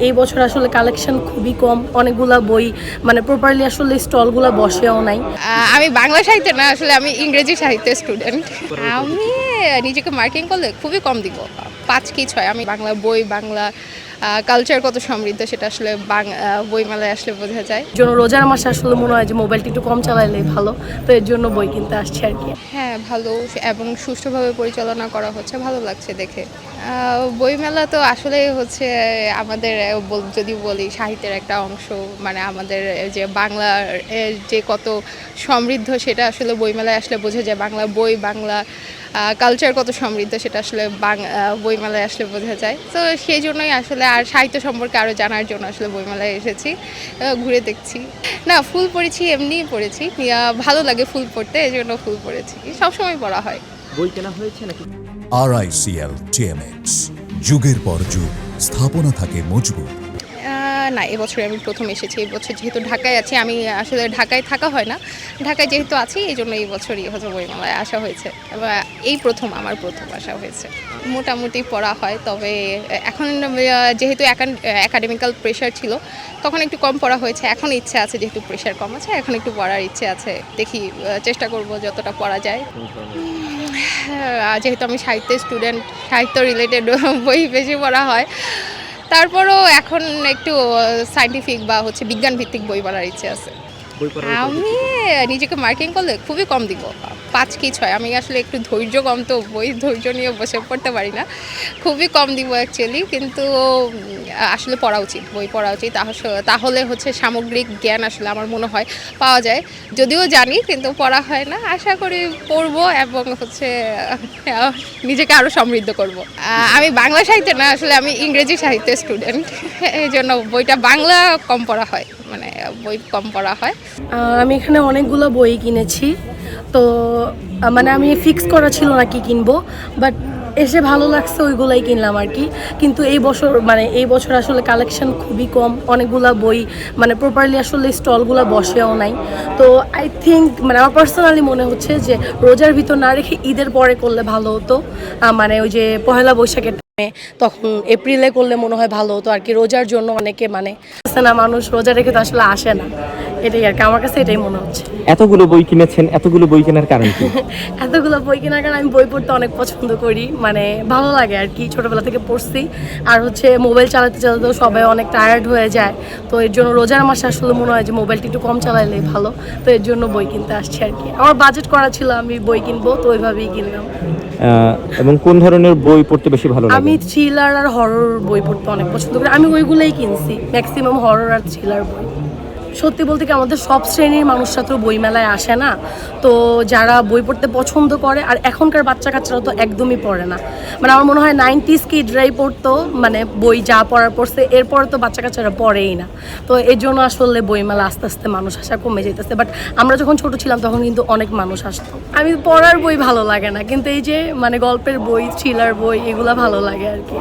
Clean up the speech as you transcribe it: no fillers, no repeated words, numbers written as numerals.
এই বছর আসলে কালেকশন খুবই কম, অনেকগুলা বই মানে প্রপারলি আসলে স্টলগুলো বসেও নাই। আমি বাংলা সাহিত্যে না, আসলে আমি ইংরেজি সাহিত্যের স্টুডেন্ট। আমি নিজেকে মার্কিং করলে খুবই কম দিব, 5 কি 6। আমি বাংলা বই, বাংলা কালচার কত সমৃদ্ধ সেটা আসলে বইমেলায় আসলে বোঝা যায়। জন্য রোজার মাসে আসলে মনে হয় যে মোবাইলটা একটু কম চালাইলেই ভালো, তো এর জন্য বই কিনতে আসছে আর কি। হ্যাঁ, ভালো এবং সুষ্ঠুভাবে পরিচালনা করা হচ্ছে, ভালো লাগছে দেখে। বইমেলা তো আসলে হচ্ছে আমাদের যদি বলি সাহিত্যের একটা অংশ, মানে আমাদের যে বাংলার যে কত সমৃদ্ধ সেটা আসলে বইমেলায় আসলে বোঝা যায়। বাংলা বই, বাংলা কালচার কত সমৃদ্ধ সেটা আসলে বইমেলায় আসলে বোঝা যায়। তো সেই জন্যই আসলে আর সাহিত্য সম্পর্কে আরও জানার জন্য আসলে বইমেলায় এসেছি, ঘুরে দেখছি। না, ফুল পড়েছি, এমনিই পড়েছি, ভালো লাগে ফুল পড়তে, এই জন্য ফুল পড়েছি, সবসময় পড়া হয়। বই কেনা হয়েছে নাকি? RICL TMX, যুগের পর যুগ স্থাপনা থাকে মজবুত। না, এবছরে আমি প্রথম এসেছি। এবছর যেহেতু ঢাকায় আছি, আমি আসলে ঢাকায় থাকা হয় না, ঢাকায় যেহেতু আছি এই জন্য এই বছরই হচ্ছে বইমেলায় আসা হয়েছে। এই প্রথম আমার প্রথম আসা হয়েছে। মোটামুটি পড়া হয়, তবে এখন যেহেতু একাডেমিক্যাল প্রেশার ছিল তখন একটু কম পড়া হয়েছে। এখন ইচ্ছে আছে, যেহেতু প্রেশার কম আছে এখন একটু পড়ার ইচ্ছে আছে। দেখি, চেষ্টা করব যতটা পড়া যায়। যেহেতু আমি সাহিত্যের স্টুডেন্ট, সাহিত্য রিলেটেড বই বেশি পড়া হয়। তারপরও এখন একটু সায়েন্টিফিক বা হচ্ছে বিজ্ঞান ভিত্তিক বই পড়ার ইচ্ছে আছে। আমি নিজেকে মার্কিং করলে খুবই কম দিব, 5 কি 6। আমি আসলে একটু ধৈর্য কম, তো ধৈর্য নিয়ে বসে পড়তে পারি না, খুবই কম দিব অ্যাকচুয়ালি। কিন্তু আসলে পড়া উচিত, বই পড়া উচিত, তাহলে হচ্ছে সামগ্রিক জ্ঞান আসলে আমার মনে হয় পাওয়া যায়। যদিও জানি কিন্তু পড়া হয় না, আশা করি পড়বো এবং হচ্ছে নিজেকে আরও সমৃদ্ধ করব। আমি বাংলা সাহিত্যে না, আসলে আমি ইংরেজি সাহিত্যের স্টুডেন্ট, এই জন্য বইটা বাংলা কম পড়া হয়, মানে বই কম পড়া হয়। আমি এখানে অনেকগুলো বই কিনেছি, তো মানে আমি ফিক্স করা ছিল না কি কিনবো, বাট এসে ভালো লাগছে ওইগুলাই কিনলাম আর কি। কিন্তু এই বছর আসলে কালেকশন খুবই কম, অনেকগুলো বই মানে প্রপারলি আসলে স্টলগুলো বসেও নাই। তো আই থিঙ্ক মানে আমার পার্সোনালি মনে হচ্ছে যে রোজার ভিতর না রেখে ঈদের পরে করলে ভালো হতো। মানে ওই যে পহেলা বৈশাখের তখন এপ্রিলে করলে মনে হয় ভালো হতো আর কি। রোজার জন্য অনেকে মানে আসে না, মানুষ রোজা রেখে তো আসলে আসে না, এটাই আর কি, আমার কাছে এটাই মনে হচ্ছে। এতগুলো বই কিনেছেন, এতগুলো বই কেনার কারণ কি? এতগুলো বই কেনার কারণে আমি বই পড়তে অনেক পছন্দ করি, মানে ভালো লাগে আর কি, ছোটোবেলা থেকে পড়ছি। আর হচ্ছে মোবাইল চালাতে চালাতেও সবাই অনেক টায়ার্ড হয়ে যায়, তো এর জন্য রোজার মাসে আসলে মনে হয় যে মোবাইলটা একটু কম চালাইলেই ভালো, তো এর জন্য বই কিনতে আসছি আর কি। আমার বাজেট করা ছিল আমি বই কিনবো, তো ওইভাবেই কিনলাম। এবং কোন ধরনের বই পড়তে বেশি ভালো লাগে? আমি থ্রিলার আর হরর বই পড়তে অনেক পছন্দ করি, আমি ওইগুলোই কিনছি, ম্যাক্সিমাম হরর আর থ্রিলার বই। সত্যি বলতে কি আমাদের সব শ্রেণীর মানুষরা তো বইমেলায় আসে না, তো যারা বই পড়তে পছন্দ করে, আর এখনকার বাচ্চা কাচ্চারা তো একদমই পড়ে না, মানে আমার মনে হয় 90s কিডরাই পড়তো, মানে বই যা পড়ার পড়ছে, এরপর তো বাচ্চা কাচ্চারা পড়েই না। তো এর জন্য আসলে বইমেলা আস্তে আস্তে মানুষ আসা কমে যেতেছে, বাট আমরা যখন ছোট ছিলাম তখন কিন্তু অনেক মানুষ আসতো। আমি পড়ার বই ভালো লাগে না, কিন্তু এই যে মানে গল্পের বই, থ্রিলার বই, এগুলা ভালো লাগে আর কি।